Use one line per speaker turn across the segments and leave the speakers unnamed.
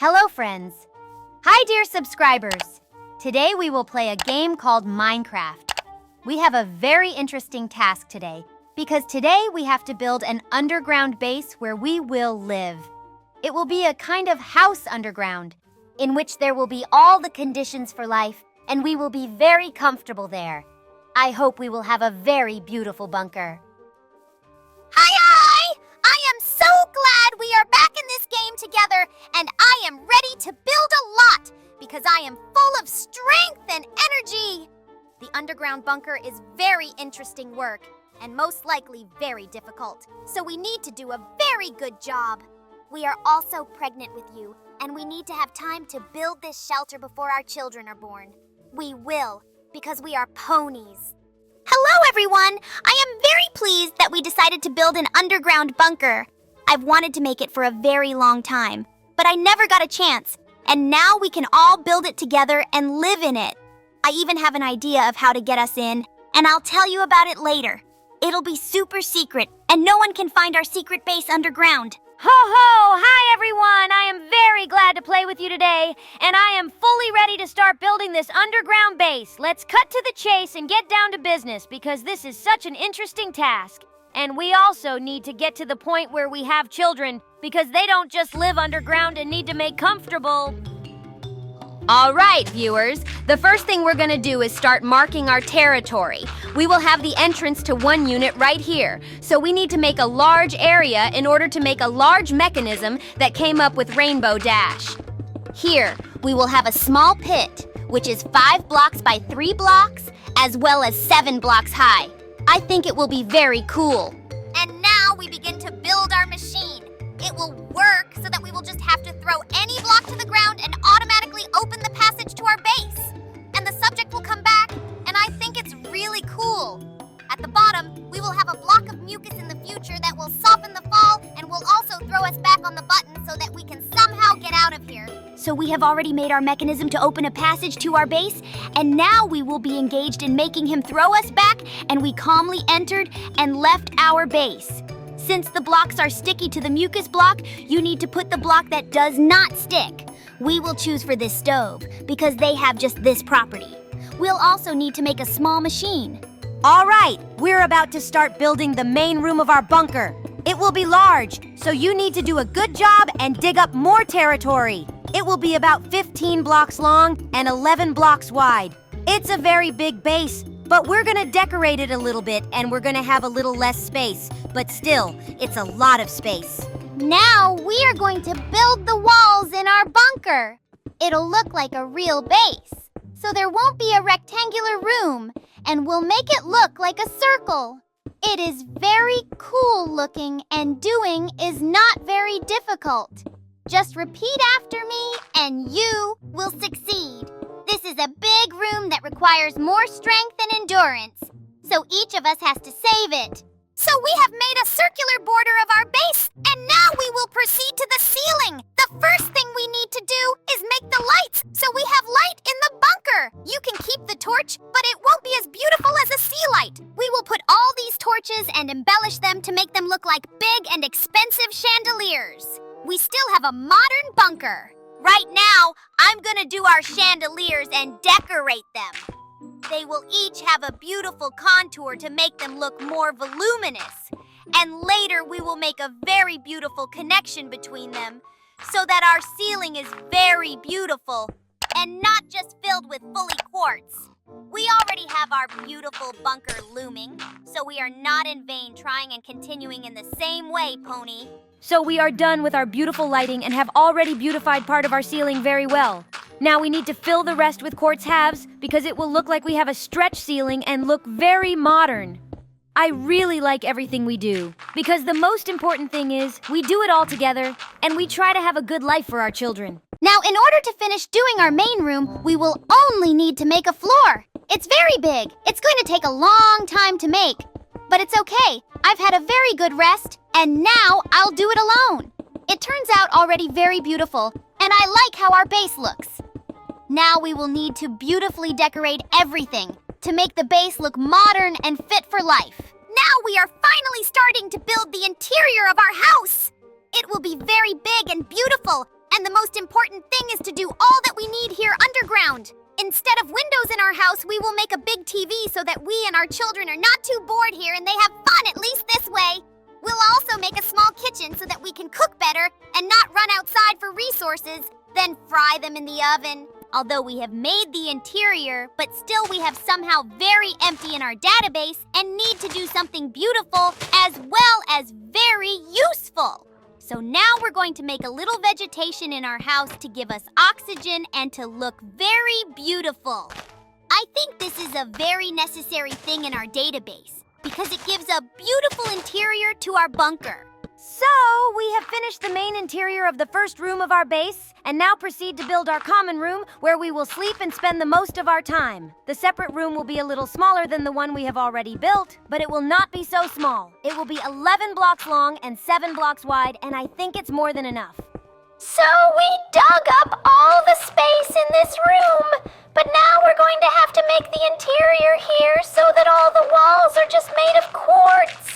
Hello, friends. Hi, dear subscribers. Today we will play a game called Minecraft. We have a very interesting task today because today we have to build an underground base where we will live. It will be a kind of house underground in which there will be all the conditions for life and we will be very comfortable there. I hope we will have a very beautiful bunker.
Hi! I am so glad we are back in this game together, and I am ready to build a lot because I am full of strength and energy. The underground bunker is very interesting work and most likely very difficult, so we need to do a very good job. We are also pregnant with you, and we need to have time to build this shelter before our children are born. We will, because we are ponies. Hello, everyone! I am very pleased that we decided to build an underground bunker. I've wanted to make it for a very long time, but I never got a chance. And now we can all build it together and live in it. I even have an idea of how to get us in, and I'll tell you about it later. It'll be super secret, and no one can find our secret base underground.
Ho ho! Hi everyone! I am very glad to play with you today, and I am fully ready to start building this underground base. Let's cut to the chase and get down to business because this is such an interesting task. And we also need to get to the point where we have children because they don't just live underground and need to make comfortable. All right, viewers. The first thing we're going to do is start marking our territory. We will have the entrance to one unit right here. So we need to make a large area in order to make a large mechanism that came up with Rainbow Dash.
Here, we will have a small pit, which is 5 blocks by 3 blocks, as well as 7 blocks high. I think it will be very cool. And now we begin to build our machine. It will work so that we will just have to throw any block to the ground and automatically open the passage to our base. And the subject will come back, and I think it's really cool. At the bottom, we will have a block of mucus in the future that will soften the fall and will also throw us back on the button so that we can somehow get out of here. So we have already made our mechanism to open a passage to our base, and now we will be engaged in making him throw us back, and we calmly entered and left our base. Since the blocks are sticky to the mucus block, you need to put the block that does not stick. We will choose for this stove because they have just this property. We'll also need to make a small machine.
All right, we're about to start building the main room of our bunker. It will be large, so you need to do a good job and dig up more territory. It will be about 15 blocks long and 11 blocks wide. It's a very big base, but we're gonna decorate it a little bit and we're gonna have a little less space. But still, it's a lot of space.
Now we are going to build the walls in our bunker. It'll look like a real base, so there won't be a rectangular room, and we'll make it look like a circle. It is very cool looking, and doing is not very difficult. Just repeat after me, and you will succeed. This is a big room that requires more strength and endurance, so each of us has to save it. So we have made a circular border of our base, and now we will proceed to the ceiling. The first thing we need to do is make the lights, so we have light in the bunker. You can keep the torch, but it won't be as beautiful as a sea light. We will put all these torches and embellish them to make them look like big and expensive chandeliers. We still have a modern bunker. Right now, I'm gonna do our chandeliers and decorate them. They will each have a beautiful contour to make them look more voluminous. And later we will make a very beautiful connection between them so that our ceiling is very beautiful and not just filled with fully quartz. We already have our beautiful bunker looming, so we are not in vain trying and continuing in the same way, Pony.
So we are done with our beautiful lighting and have already beautified part of our ceiling very well. Now we need to fill the rest with quartz halves because it will look like we have a stretch ceiling and look very modern. I really like everything we do because the most important thing is we do it all together and we try to have a good life for our children.
Now, in order to finish doing our main room, we will only need to make a floor. It's very big. It's going to take a long time to make. But it's okay. I've had a very good rest, and now I'll do it alone. It turns out already very beautiful, and I like how our base looks. Now we will need to beautifully decorate everything to make the base look modern and fit for life. Now we are finally starting to build the interior of our house. It will be very big and beautiful, And the most important thing is to do all that we need here underground. Instead of windows in our house, we will make a big TV so that we and our children are not too bored here and they have fun at least this way. We'll also make a small kitchen so that we can cook better and not run outside for resources, then fry them in the oven. Although we have made the interior, but still we have somehow very empty in our database and need to do something beautiful as well as very useful. So now we're going to make a little vegetation in our house to give us oxygen and to look very beautiful. I think this is a very necessary thing in our database because it gives a beautiful interior to our bunker.
So, we have finished the main interior of the first room of our base, and now proceed to build our common room where we will sleep and spend the most of our time. The separate room will be a little smaller than the one we have already built, but it will not be so small. It will be 11 blocks long and 7 blocks wide, and I think it's more than enough.
So we dug up all the space in this room, but now we're going to have to make the interior here so that all the walls are just made of quartz.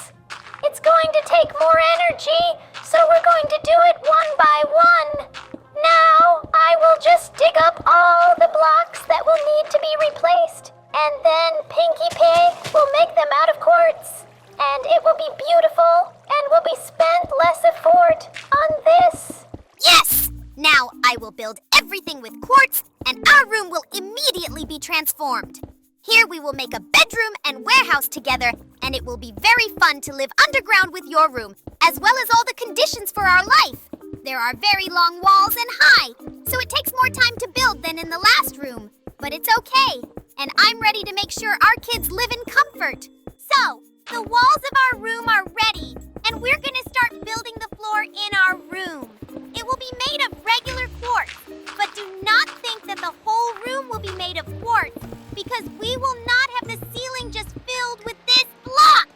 It's going to take more energy, so we're going to do it one by one. Now, I will just dig up all the blocks that will need to be replaced, and then Pinkie Pie will make them out of quartz. And it will be beautiful, and will be spent less effort on this. Yes! Now I will build everything with quartz, and our room will immediately be transformed. Here we will make a bedroom and warehouse together, and it will be very fun to live underground with your room, as well as all the conditions for our life. There are very long walls and high, so it takes more time to build than in the last room. But it's okay, and I'm ready to make sure our kids live in comfort. So, the walls of our room are ready, and we're gonna start building the floor in our room. It will be made of regular quartz, but do not think that the whole room will be made of quartz, because we will not have the ceiling just filled with this block.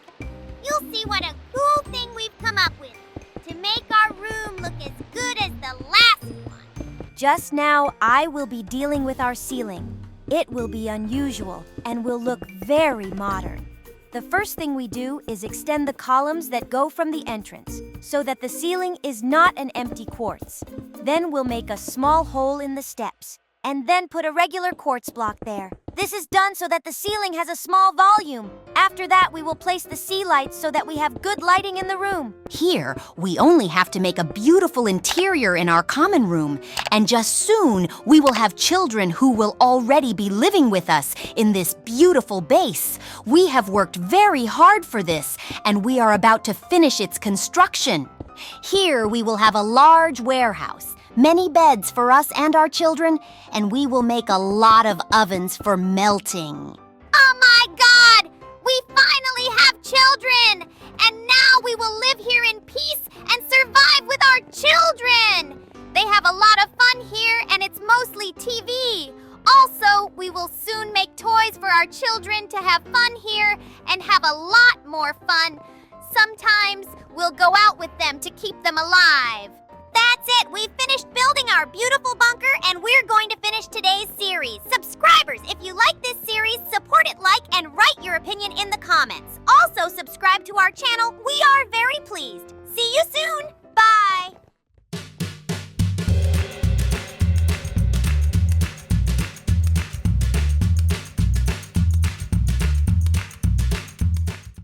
You'll see what a cool thing we've come up with to make our room look as good as the last one.
Just now, I will be dealing with our ceiling. It will be unusual and will look very modern. The first thing we do is extend the columns that go from the entrance so that the ceiling is not an empty quartz. Then we'll make a small hole in the steps and then put a regular quartz block there. This is done so that the ceiling has a small volume. After that, we will place the sea lights so that we have good lighting in the room.
Here, we only have to make a beautiful interior in our common room, and just soon we will have children who will already be living with us in this beautiful base. We have worked very hard for this, and we are about to finish its construction. Here, we will have a large warehouse, many beds for us and our children, and we will make a lot of ovens for melting.
Oh my God! We finally have children! And now we will live here in peace and survive with our children! They have a lot of fun here, and it's mostly TV. Also, we will soon make toys for our children to have fun here and have a lot more fun. Sometimes we'll go out with them to keep them alive. That's it! We've finished building our beautiful bunker, and we're going to finish today's series. Subscribers, if you like this series, support it, like, and write your opinion in the comments. Also, subscribe to our channel. We are very pleased. See you soon! Bye!